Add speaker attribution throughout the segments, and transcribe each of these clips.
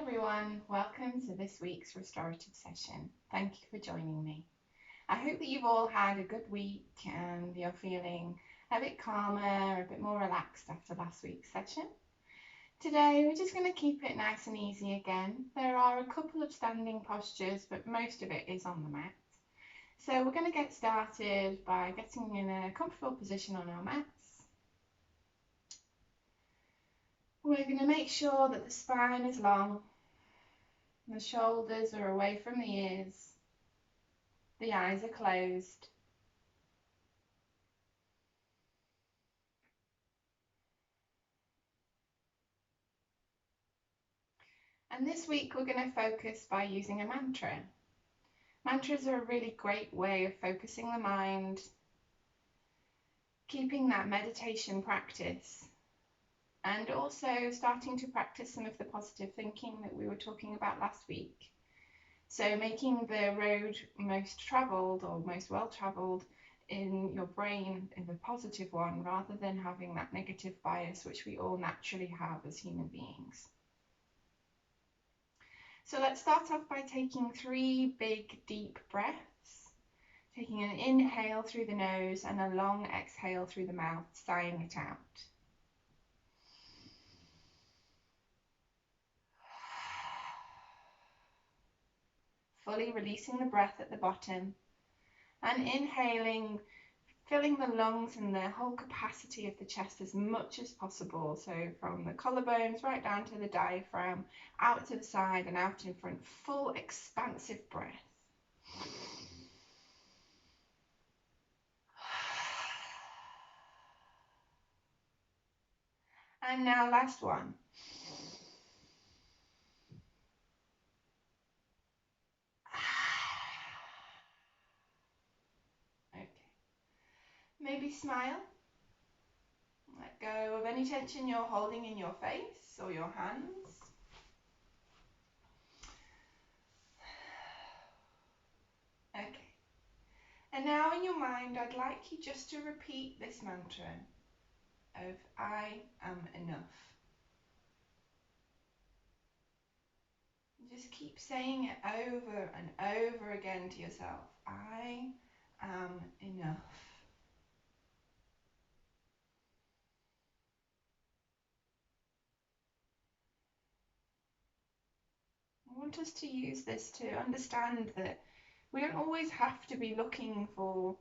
Speaker 1: everyone, welcome to this week's restorative session. Thank you for joining me. I hope that you've all had a good week and you're feeling a bit calmer, a bit more relaxed after last week's session. Today we're just going to keep it nice and easy again. There are a couple of standing postures, but most of it is on the mat. So we're going to get started by getting in a comfortable position on our mats. We're going to make sure that the spine is long, the shoulders are away from the ears, the eyes are closed. And this week we're going to focus by using a mantra. Mantras are a really great way of focusing the mind, keeping that meditation practice, and also starting to practice some of the positive thinking that we were talking about last week. So making the road most travelled or most well travelled in your brain in the positive one, rather than having that negative bias which we all naturally have as human beings. So let's start off by taking 3 big deep breaths, taking an inhale through the nose and a long exhale through the mouth, sighing it out. Fully releasing the breath at the bottom and inhaling, filling the lungs and the whole capacity of the chest as much as possible. So from the collarbones right down to the diaphragm, out to the side and out in front, full expansive breath. And now last one. Okay. Maybe smile. Let go of any tension you're holding in your face or your hands. Okay. And now in your mind, I'd like you just to repeat this mantra of I am enough. Just keep saying it over and over again to yourself. I am enough. I want us to use this to understand that we don't always have to be looking for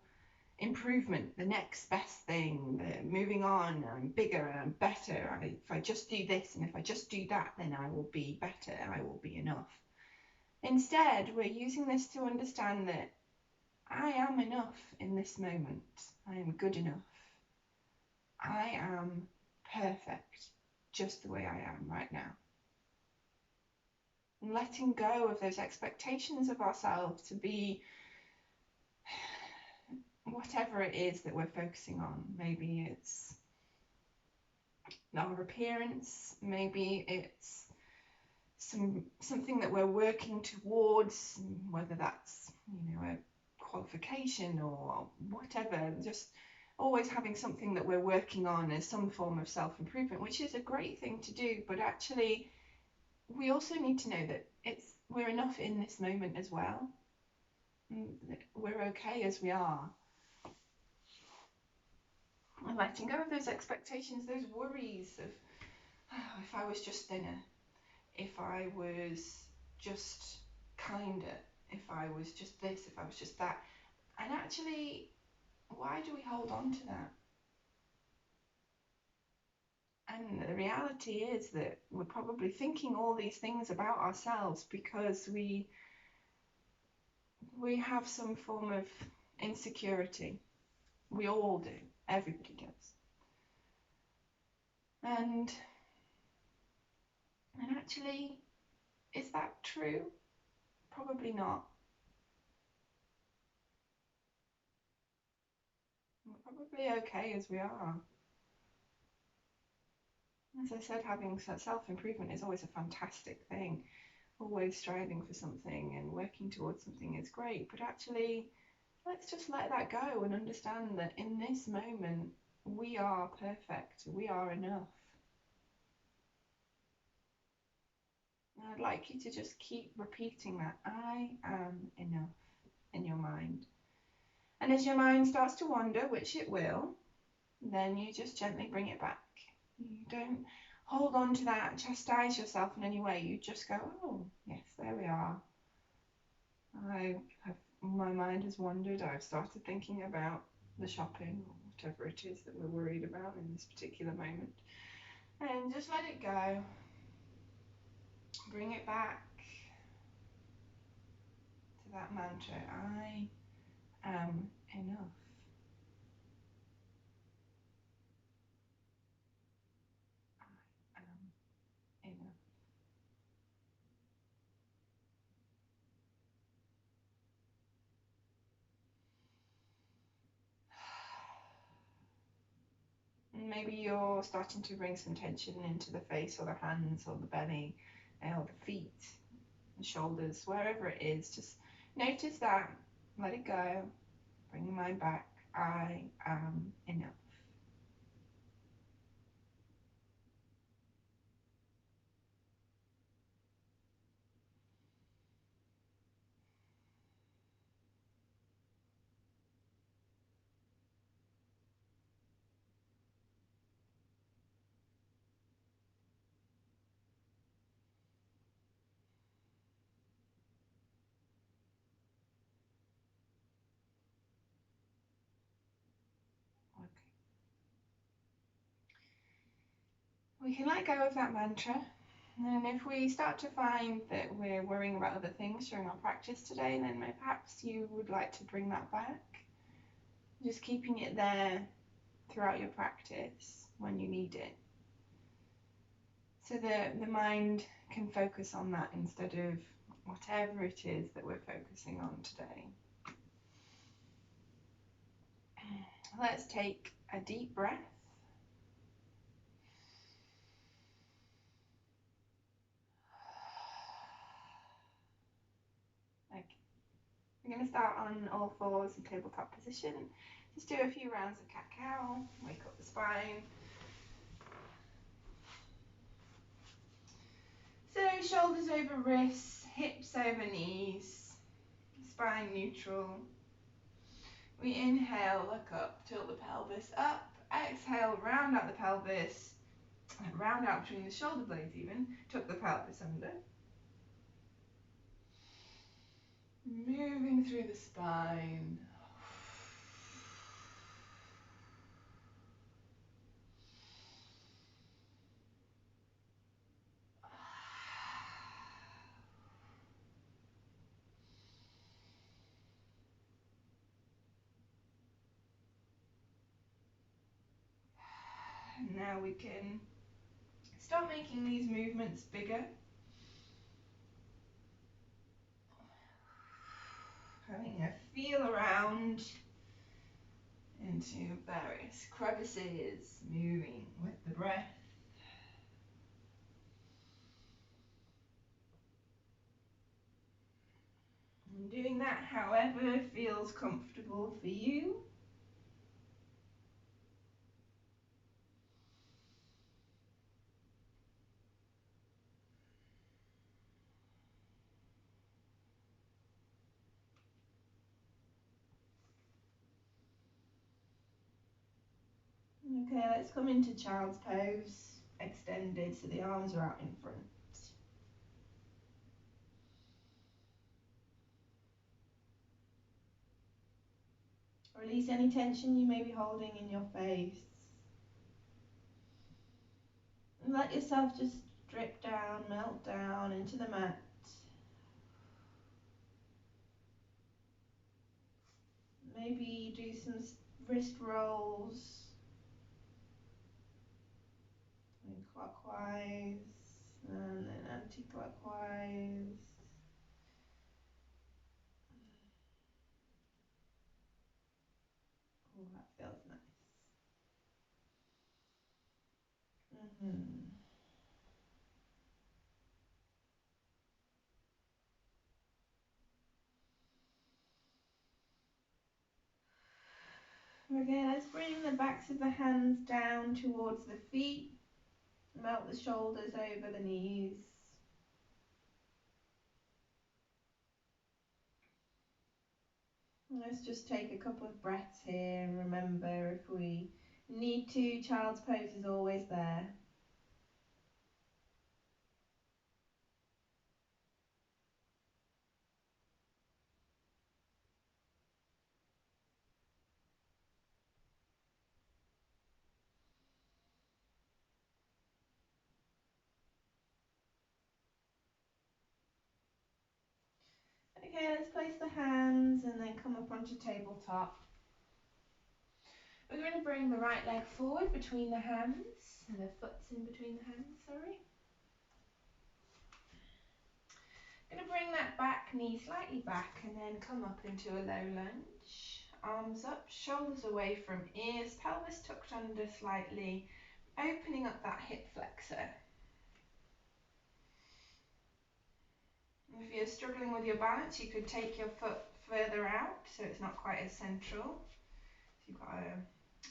Speaker 1: improvement, the next best thing, moving on, I'm bigger and I'm better. If I just do this and if I just do that, then I will be better, I will be enough. Instead, we're using this to understand that I am enough in this moment. I am good enough. I am perfect just the way I am right now. And letting go of those expectations of ourselves to be whatever it is that we're focusing on. Maybe it's our appearance, maybe it's something that we're working towards, whether that's a qualification or whatever. Just always having something that we're working on as some form of self-improvement, which is a great thing to do, but actually we also need to know that we're enough in this moment as well. We're okay as we are. And letting go of those expectations, those worries of, oh, if I was just thinner, if I was just kinder, if I was just this, if I was just that. And actually, why do we hold on to that? And the reality is that we're probably thinking all these things about ourselves because we have some form of insecurity. We all do. Everybody does. And actually, is that true? Probably not. We're probably okay as we are. As I said, having self-improvement is always a fantastic thing. Always striving for something and working towards something is great, but actually, let's just let that go and understand that in this moment, we are perfect. We are enough. I'd like you to just keep repeating that I am enough in your mind. And as your mind starts to wander, which it will, then you just gently bring it back. You don't hold on to that, chastise yourself in any way. You just go, oh, yes, there we are. My mind has wandered. I've started thinking about the shopping or whatever it is that we're worried about in this particular moment. And just let it go. Bring it back to that mantra, I am enough. I am enough. Maybe you're starting to bring some tension into the face or the hands or the belly or the feet and shoulders, wherever it is. Just notice that, let it go, bring your mind back. I am enough. Okay. We can let go of that mantra. And if we start to find that we're worrying about other things during our practice today, then perhaps you would like to bring that back. Just keeping it there throughout your practice when you need it. So that the mind can focus on that instead of whatever it is that we're focusing on today. Let's take a deep breath. Okay. We're going to start on all fours in tabletop position. Just do a few rounds of cat-cow, wake up the spine. So shoulders over wrists, hips over knees, spine neutral. We inhale, look up, tilt the pelvis up. Exhale, round out the pelvis, round out between the shoulder blades even, tuck the pelvis under. Moving through the spine. And now we can start making these movements bigger. Having a feel around into various crevices, moving with the breath. And doing that however feels comfortable for you. Okay, let's come into child's pose, extended so the arms are out in front. Release any tension you may be holding in your face. And let yourself just drip down, melt down into the mat. Maybe do some wrist rolls. And clockwise and then anti-clockwise. Oh, that feels nice. Okay, let's bring the backs of the hands down towards the feet. Melt the shoulders over the knees.
Speaker 2: Let's just take a couple of breaths here and remember if we need to, child's pose is always there. Okay, let's place the hands and then come up onto tabletop. We're going to bring the right leg forward between the hands, and the foot's in between the hands, sorry. Going to bring that back knee slightly back and then come up into a low lunge. Arms up, shoulders away from ears, pelvis tucked under slightly, opening up that hip flexor. If you're struggling with your balance, you could take your foot further out so it's not quite as central. So you've got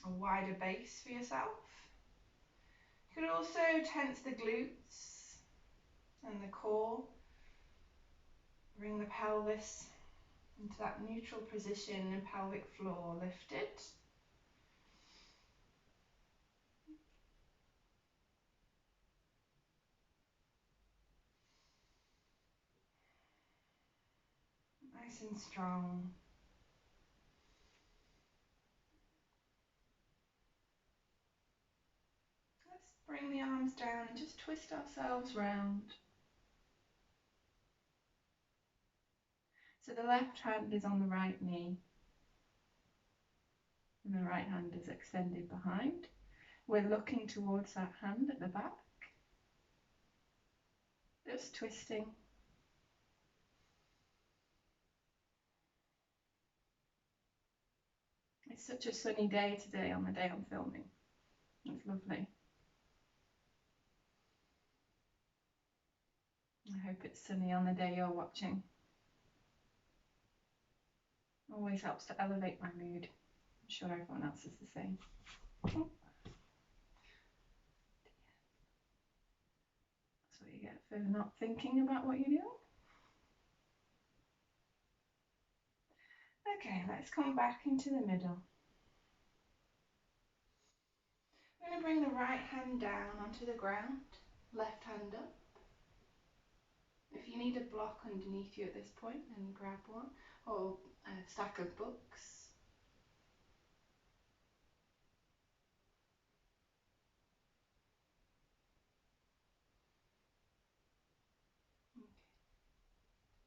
Speaker 2: a wider base for yourself. You could also tense the glutes and the core. Bring the pelvis into that neutral position and pelvic floor lifted. Nice and strong. Let's bring the arms down and just twist ourselves round. So the left hand is on the right knee and the right hand is extended behind. We're looking towards that hand at the back. Just twisting. It's such a sunny day today on the day I'm filming. It's lovely. I hope it's sunny on the day you're watching. Always helps to elevate my mood. I'm sure everyone else is the same. That's what you get for not thinking about what you're doing. Okay, let's come back into the middle. I'm going to bring the right hand down onto the ground, left hand up. If you need a block underneath you at this point, then grab one, or a stack of books.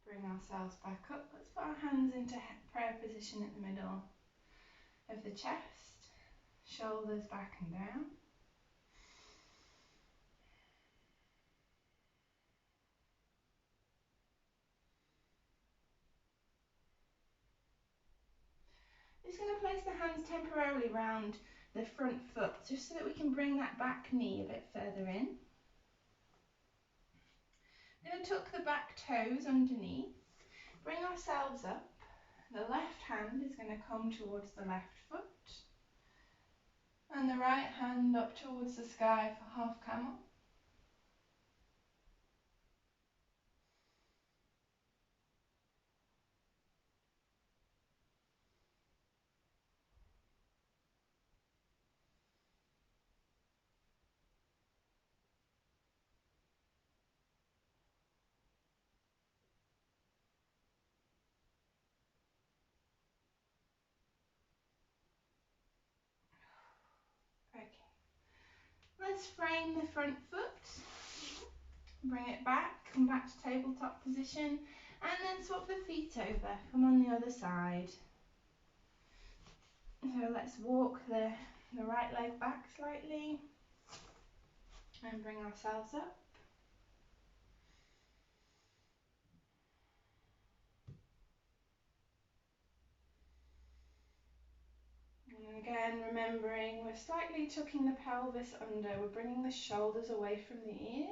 Speaker 2: Bring ourselves back up. Let's put our hands into prayer position at the middle of the chest, shoulders back and down. Just going to place the hands temporarily round the front foot, just so that we can bring that back knee a bit further in. We're going to tuck the back toes underneath, bring ourselves up. The left hand is going to come towards the left foot, and the right hand up towards the sky for half camel. Okay, let's frame the front foot, bring it back, come back to tabletop position, and then swap the feet over, come on the other side. So let's walk the right leg back slightly and bring ourselves up. And again, remembering we're slightly tucking the pelvis under, we're bringing the shoulders away from the ears.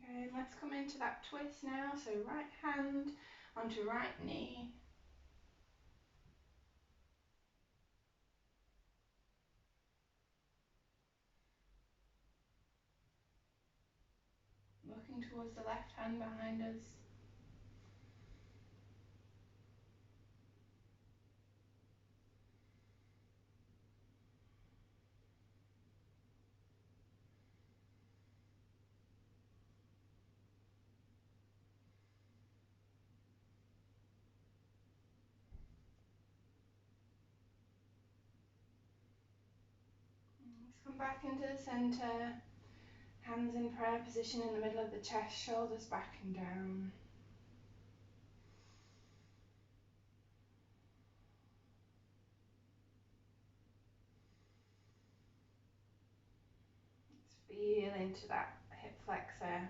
Speaker 1: Okay, let's come into that twist now. So right hand onto right knee. Looking towards the left hand behind us. Let's come back into the centre. Hands in prayer position in the middle of the chest, shoulders back and down. Let's feel into that hip flexor.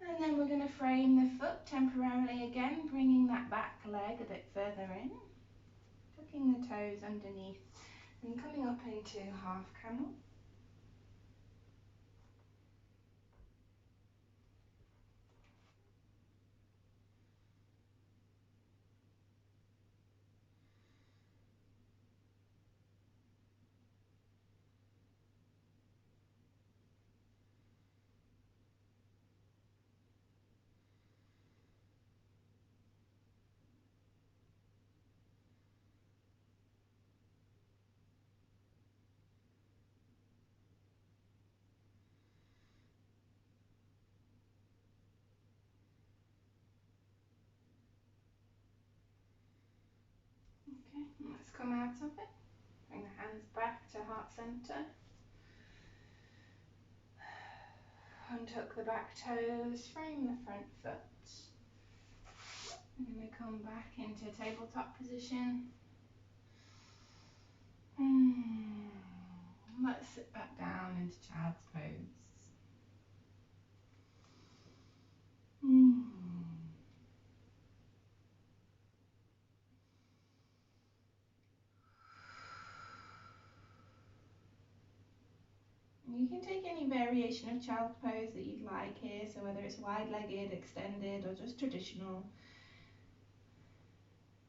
Speaker 1: And then we're going to frame the foot temporarily again, bringing that back leg a bit further in, tucking the toes underneath and coming up into half camel. Okay, let's come out of it. Bring the hands back to heart centre. Untuck the back toes, frame the front foot. I'm going to come back into tabletop position. Let's sit back down into child's pose. You can take any variation of child's pose that you'd like here, so whether it's wide-legged, extended, or just traditional.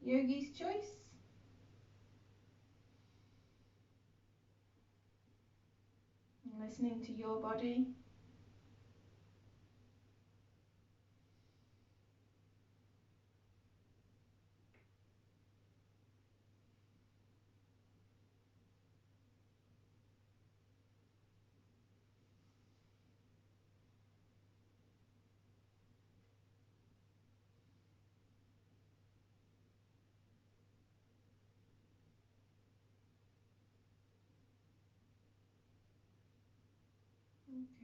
Speaker 1: Yogi's choice. Listening to your body.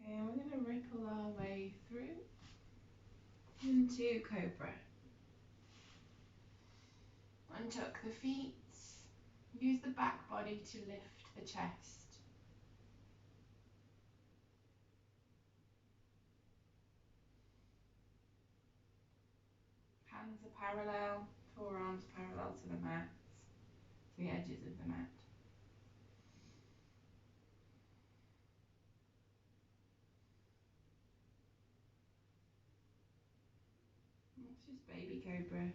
Speaker 1: Okay, and we're going to ripple our way through into cobra. Untuck the feet. Use the back body to lift the chest. Hands are parallel, forearms parallel to the mat, the edges of the mat. It's just baby cobra.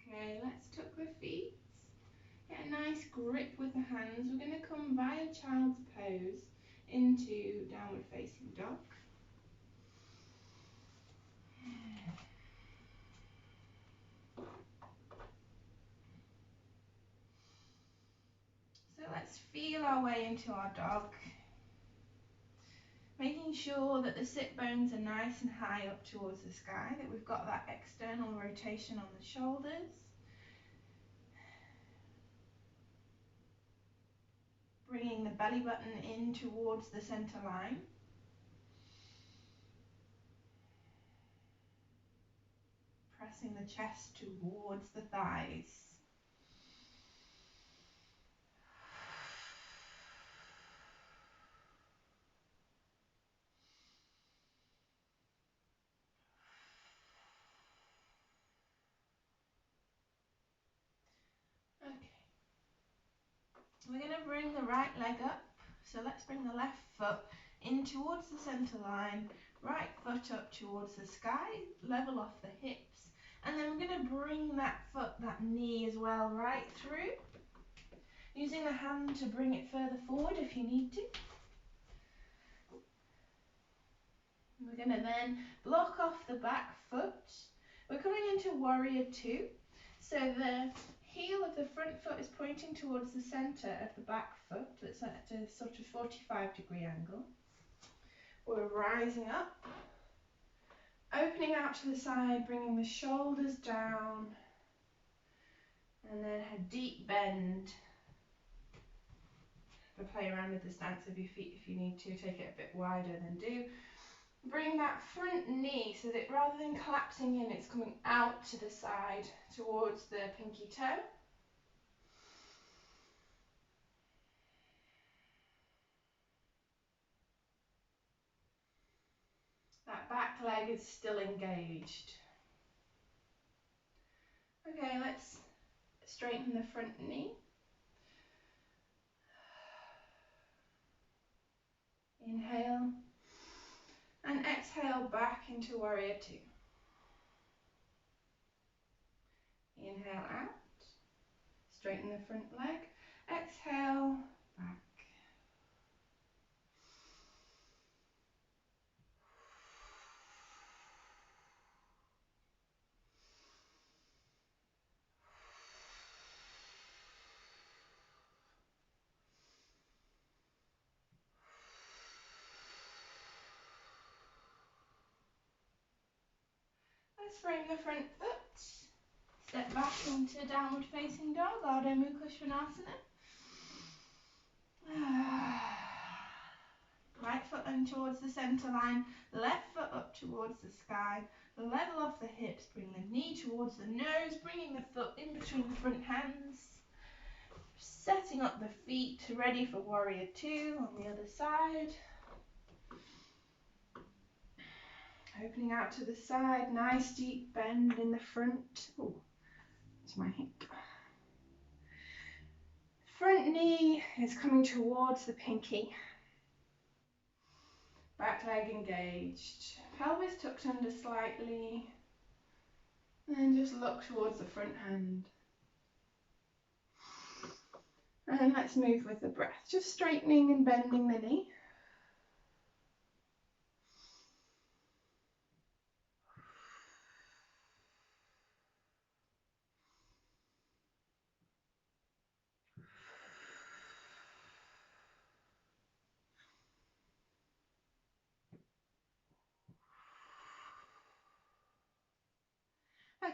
Speaker 1: Okay, let's tuck the feet. Get a nice grip with the hands. We're going to come via child's pose into downward facing dog. So let's feel our way into our dog. Making sure that the sit bones are nice and high up towards the sky, that we've got that external rotation on the shoulders. Bringing the belly button in towards the center line. Pressing the chest towards the thighs. Okay,
Speaker 2: We're going to bring the right leg up. So let's bring the left foot in towards the centre line, right foot up towards the sky, level off the hips, and then we're going to bring that foot, that knee as well, right through, using the hand to bring it further forward if you need to. We're going to then block off the back foot. We're coming into warrior two, so the heel of the front foot is pointing towards the centre of the back foot. It's at a sort of 45-degree angle. We're rising up, opening out to the side, bringing the shoulders down, and then a deep bend. But play around with the stance of your feet if you need to, take it a bit wider than do. Bring that front knee so that rather than collapsing in, it's coming out to the side towards the pinky toe. That back leg is still engaged. Okay, let's straighten the front knee. Inhale and exhale back into warrior two. Inhale out, straighten the front leg, exhale, back. Let's frame the front foot. Step back into downward facing dog, Ardha Mukha Svanasana. Right foot in towards the centre line, left foot up towards the sky, level off the hips, bring the knee towards the nose, bringing the foot in between the front hands, setting up the feet ready for warrior two on the other side. Opening out to the side, nice deep bend in the front. Oh, it's my hip. Front knee is coming towards the pinky. Back leg engaged. Pelvis tucked under slightly. And just look towards the front hand. And let's move with the breath. Just straightening and bending the knee.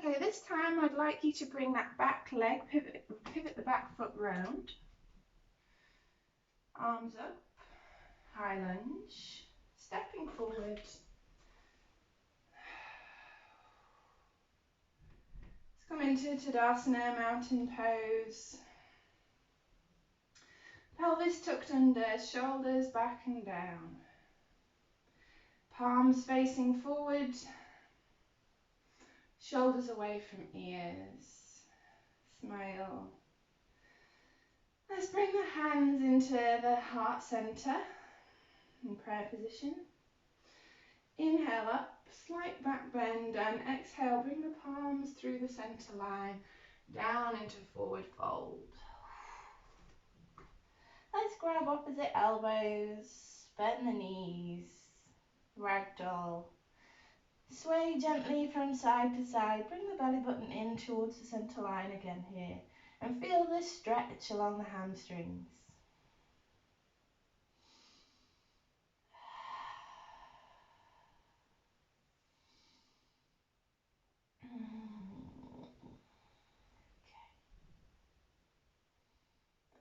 Speaker 2: Okay, this time I'd like you to bring that back leg, pivot the back foot round. Arms up, high lunge, stepping forward. Let's come into Tadasana, mountain pose. Pelvis tucked under, shoulders back and down. Palms facing forward, shoulders away from ears. Smile. Let's bring the hands into the heart center in prayer position. Inhale up, slight back bend, and exhale, bring the palms through the center line, down into forward fold. Let's grab opposite elbows, bend the knees, ragdoll. Sway gently from side to side, bring the belly button in towards the center line again here, and feel this stretch along the hamstrings.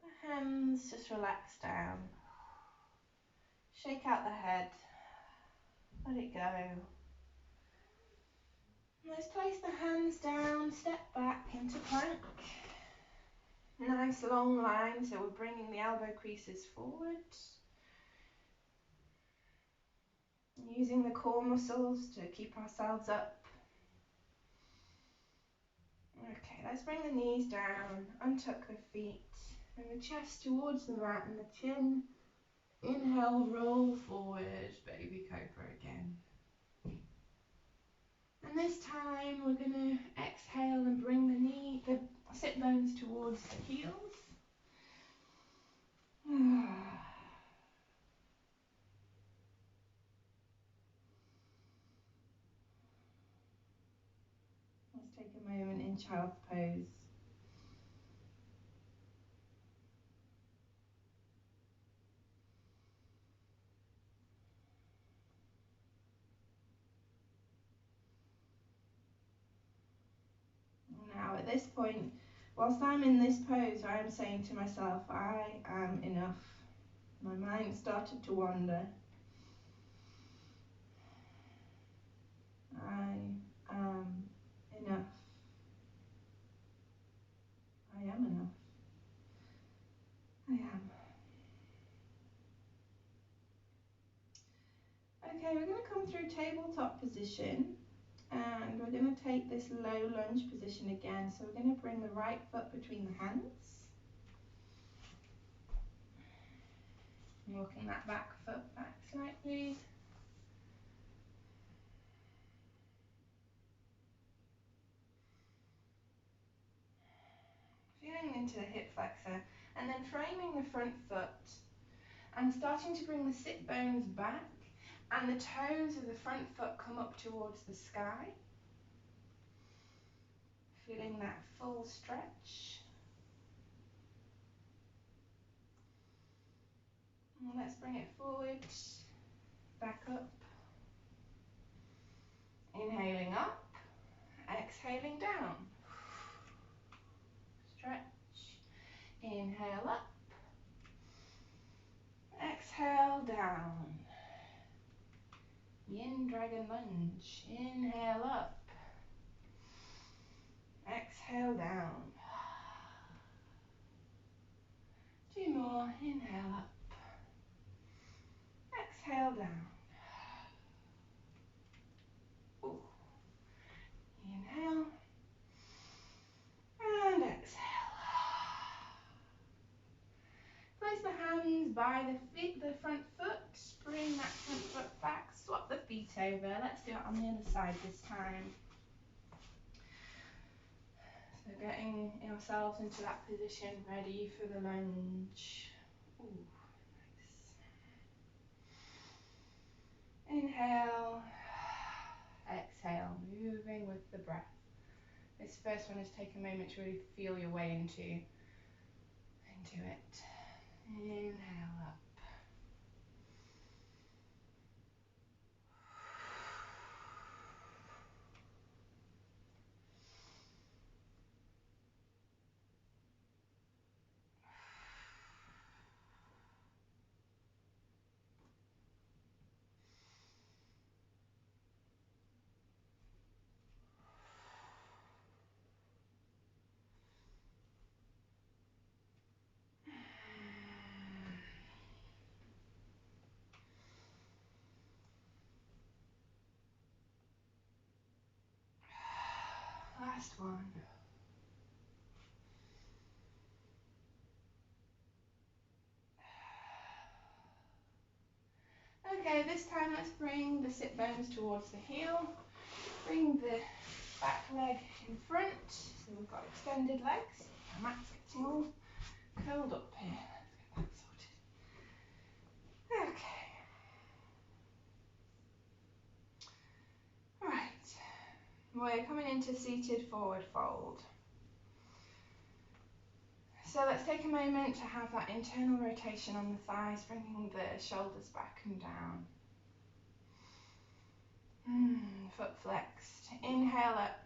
Speaker 2: The hands just relax down. Shake out the head. Let it go. Let's place the hands down, step back into plank. Nice long line, so we're bringing the elbow creases forward. Using the core muscles to keep ourselves up. Okay, let's bring the knees down, untuck the feet.
Speaker 1: Bring the chest towards the mat and the chin. Inhale, roll forward, baby cobra again. And this time we're going to exhale and bring the sit bones towards the heels. Let's take a moment in child's pose. Now at this point, whilst I'm in this pose, I am saying to myself, I am enough. My mind started to wander. I am enough. I am enough. I am. Okay, we're going to come through tabletop position and we're going to take this low lunge position again. So we're going to bring the right foot between the hands. Walking that back foot back slightly. Feeling into the hip flexor and then framing the front foot and starting to bring the sit bones back and the toes of the front foot come up towards the sky. Feeling that full stretch. And let's bring it forward, back up. Inhaling up, exhaling down. Stretch. Inhale up, exhale down. Yin dragon lunge. Inhale up, exhale down. Two more. Inhale up, exhale down. Ooh. Inhale and exhale. Place the hands by the feet, the front foot. Bring that front foot back. Swap the feet over. Let's do it on the other side this time. So getting ourselves into that position, ready for the lunge. Ooh, nice. Inhale, exhale, moving with the breath. This first one is take a moment to really feel your way into it. Inhale up. Last one. Okay, this time let's bring the sit bones towards the heel. Bring the back leg in front, so we've got extended legs. The mat's getting all curled up here. Let's get that sorted. Okay. Right. We're coming into seated forward fold. So let's take a moment to have that internal rotation on the thighs, bringing the shoulders back and down. Foot flexed. Inhale up.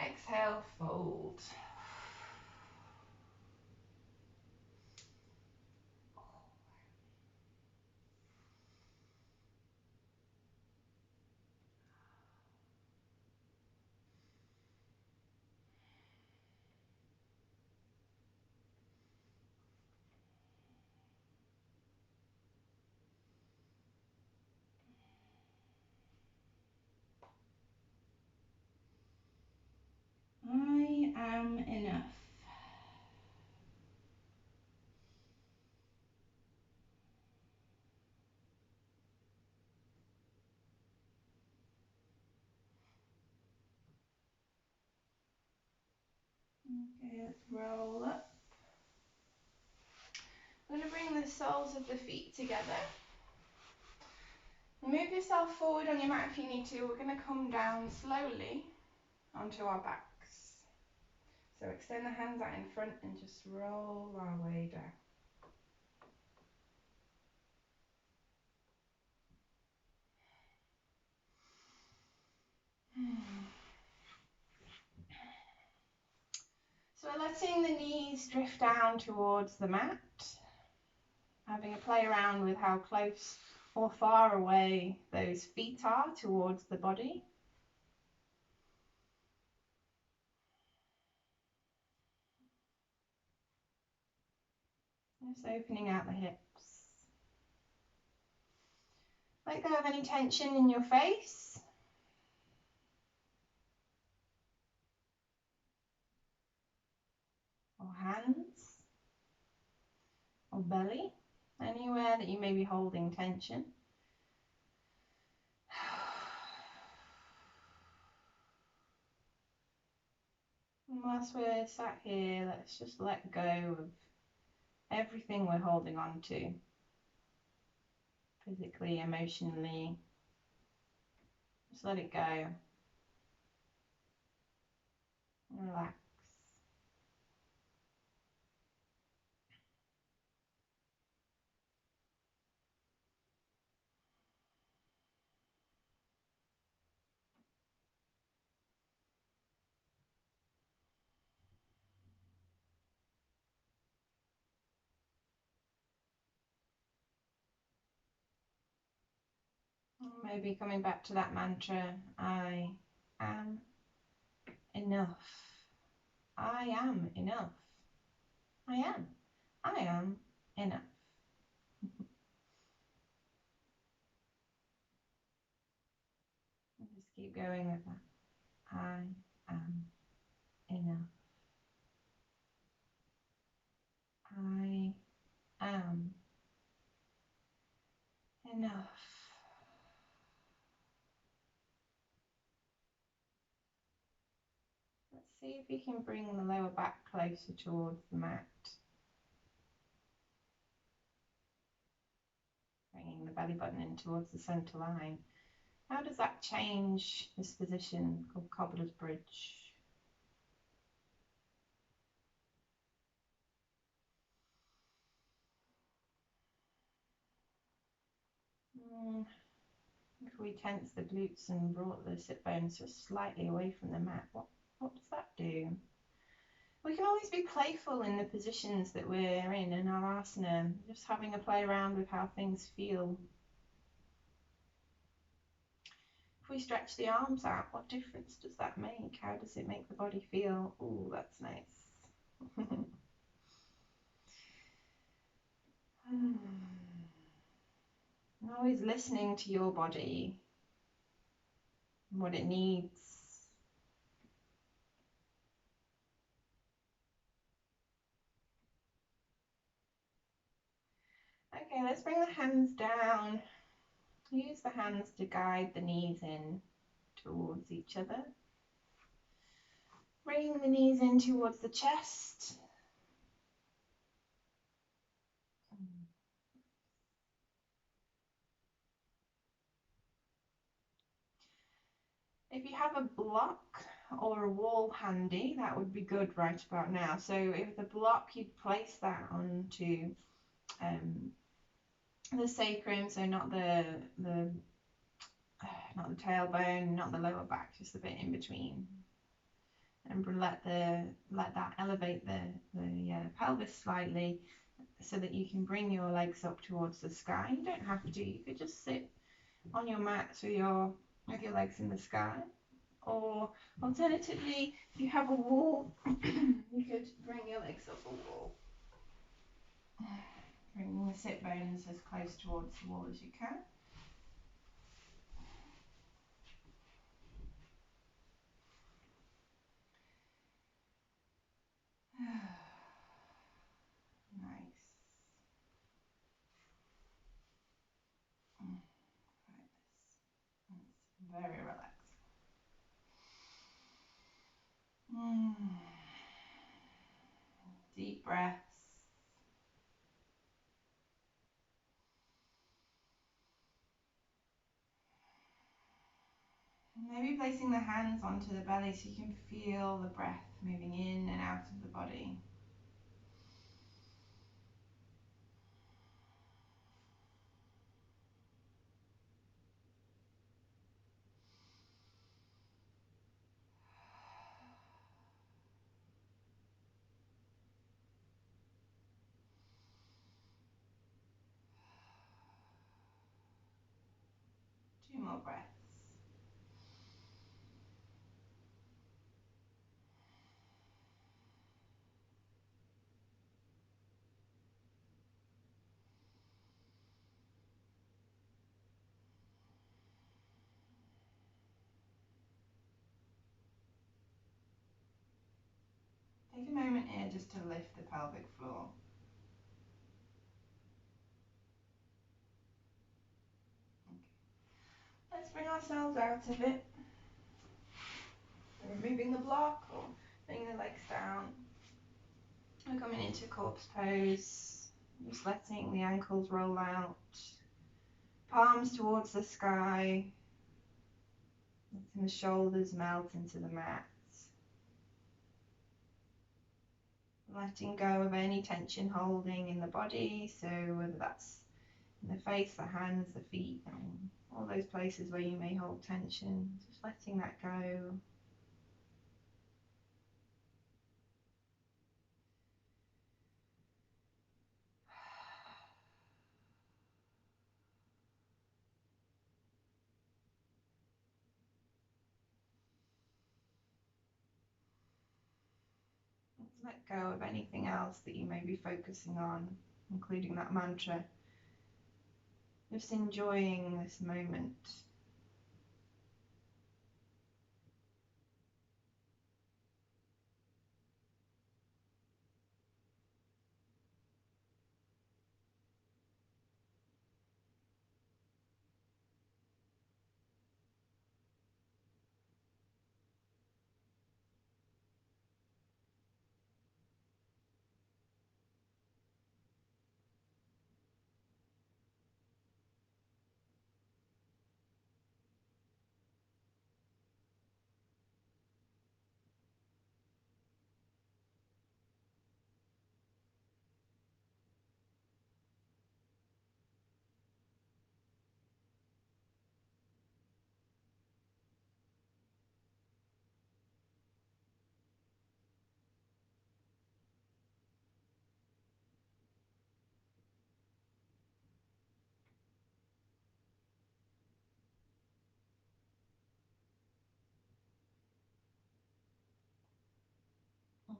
Speaker 1: Exhale, fold. I am enough.
Speaker 2: Okay, let's roll up. We're going to bring the soles of the feet together. Move yourself forward on your mat if you need to. We're going to come down slowly onto our backs. So extend the hands out in front and just roll our way down. So we're letting the knees drift down towards the mat, having a play around with how close or far away those feet are towards the body. Just opening out the hips. Let go of any tension in your face. Or hands. Or belly. Anywhere that you may be holding tension. And whilst we're sat here, let's just let go of everything we're holding on to. Physically, emotionally. Just let it go. Relax. Maybe coming back to that mantra, I am enough. I am enough. I am. I am enough. Just keep going with that. I am enough. I am enough. Let's see if you can bring the lower back closer towards the mat. Bringing the belly button in towards the center line. How does that change this position called Cobbler's Bridge? If we tense the glutes and brought the sit bones just slightly away from the mat, what does that do? We can always be playful in the positions that we're in our asana, just having a play around with how things feel. If we stretch the arms out, what difference does that make? How does it make the body feel? Ooh, that's nice. Always listening to your body, what it needs. Okay, let's bring the hands down. Use the hands to guide the knees in towards each other. Bring the knees in towards the chest. If you have a block or a wall handy, that would be good right about now. So if the block, you'd place that onto the sacrum, so not the tailbone, not the lower back, just a bit in between. And let that elevate the pelvis slightly so that you can bring your legs up towards the sky. You don't have to. You could just sit on your mat with your legs in the sky. Or alternatively, if you have a wall, you could bring your legs up a wall. Bringing the sit bones as close towards the wall as you can. Nice. Right, very relaxed.
Speaker 1: breaths. Maybe placing the hands onto the belly so you can feel the breath moving in and out of the body. 2 more breaths. Take a moment here just to lift the pelvic floor. Okay. Let's bring ourselves out of it. Removing the block or bringing the legs down. We're coming into corpse pose. Just letting the ankles roll out. Palms towards the sky. Letting the shoulders melt into the mat. Letting go of any tension holding in the body, so whether that's in the face, the hands, the feet, all those places where you may hold tension, just letting that go. Let's let go of anything else that you may be focusing on, including that mantra. Just enjoying this moment.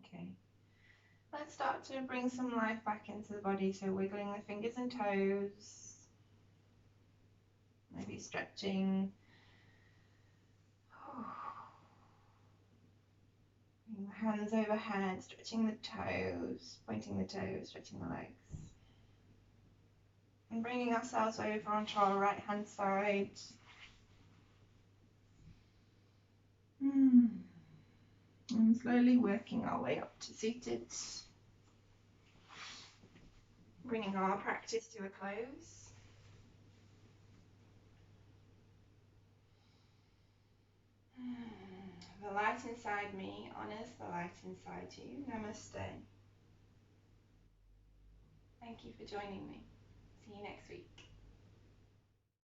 Speaker 1: Okay. Let's start to bring some life back into the body, so wiggling the fingers and toes, maybe stretching. Bring the hands overhead, stretching the toes, pointing the toes, stretching the legs. And bringing ourselves over onto our right hand side. And slowly working our way up to seated. Bringing our practice to a close. The light inside me honors the light inside you. Namaste. Thank you for joining me. See you next week.